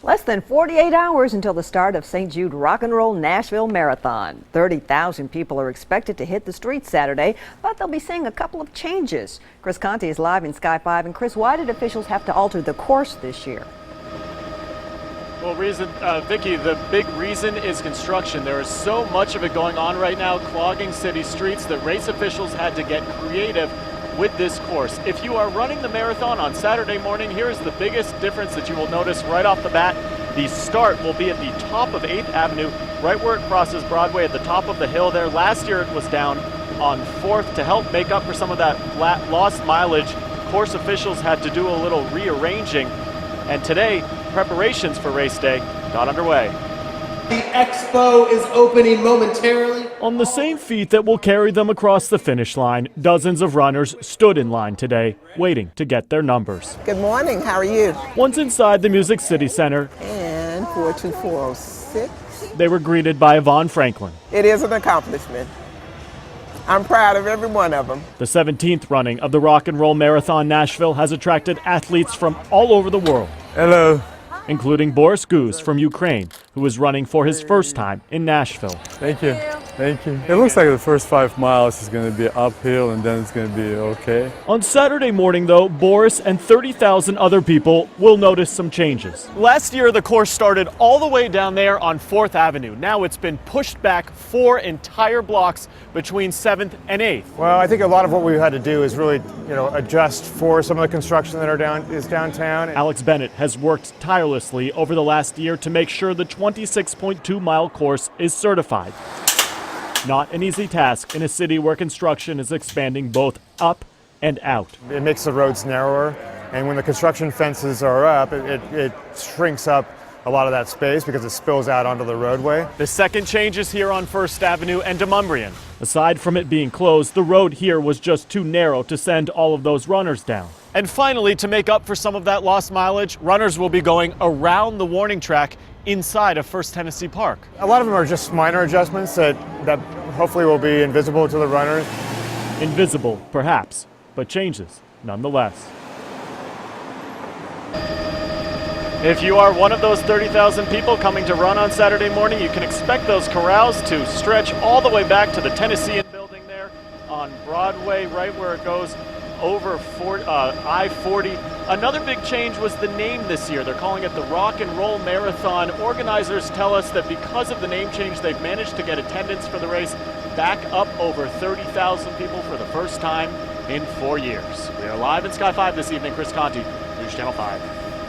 Less than 48 hours until the start of St. Jude Rock and Roll Nashville Marathon. 30,000 people are expected to hit the streets Saturday, but they'll be seeing a couple of changes. Chris Conti is live in Sky 5. And Chris, why did officials have to alter the course this year? Well, Vicki, the big reason is construction. There is so much of it going on right now, clogging city streets, that race officials had to get creative with this course. If you are running the marathon on Saturday morning, here's the biggest difference that you will notice right off the bat. The start will be at the top of 8th Avenue, right where it crosses Broadway at the top of the hill there. Last year it was down on 4th. To help make up for some of that lost mileage, course officials had to do a little rearranging. And today, preparations for race day got underway. The expo is opening momentarily. On the same feet that will carry them across the finish line, dozens of runners stood in line today, waiting to get their numbers. Good morning, how are you? Once inside the Music City Center, And 42406. they were greeted by Yvonne Franklin. It is an accomplishment. I'm proud of every one of them. The 17th running of the Rock and Roll Marathon Nashville has attracted athletes from all over the world. Hello. Including Boris Guz from Ukraine, who is running for his first time in Nashville. Thank you. Thank you. It looks like the first 5 miles is going to be uphill and then it's going to be okay. On Saturday morning, though, Boris and 30,000 other people will notice some changes. Last year, the course started all the way down there on 4th Avenue. Now it's been pushed back 4 entire blocks between 7th and 8th. Well, I think a lot of what we've had to do is really, adjust for some of the construction that is downtown. Alex Bennett has worked tirelessly over the last year to make sure the 26.2-mile course is certified. Not an easy task in a city where construction is expanding both up and out. It makes the roads narrower, and when the construction fences are up, it shrinks up a lot of that space because it spills out onto the roadway. The second change is here on 1st Avenue and Demumbrian. Aside from it being closed, the road here was just too narrow to send all of those runners down. And finally, to make up for some of that lost mileage, runners will be going around the warning track inside of First Tennessee Park. A lot of them are just minor adjustments that hopefully will be invisible to the runners. Invisible, perhaps, but changes nonetheless. If you are one of those 30,000 people coming to run on Saturday morning, you can expect those corrals to stretch all the way back to the Tennessean building there on Broadway, right where it goes over I-40. Another big change was the name this year. They're calling it the Rock and Roll Marathon. Organizers tell us that because of the name change, they've managed to get attendance for the race back up over 30,000 people for the first time in 4 years. We are live in Sky 5 this evening. Chris Conti, News Channel 5.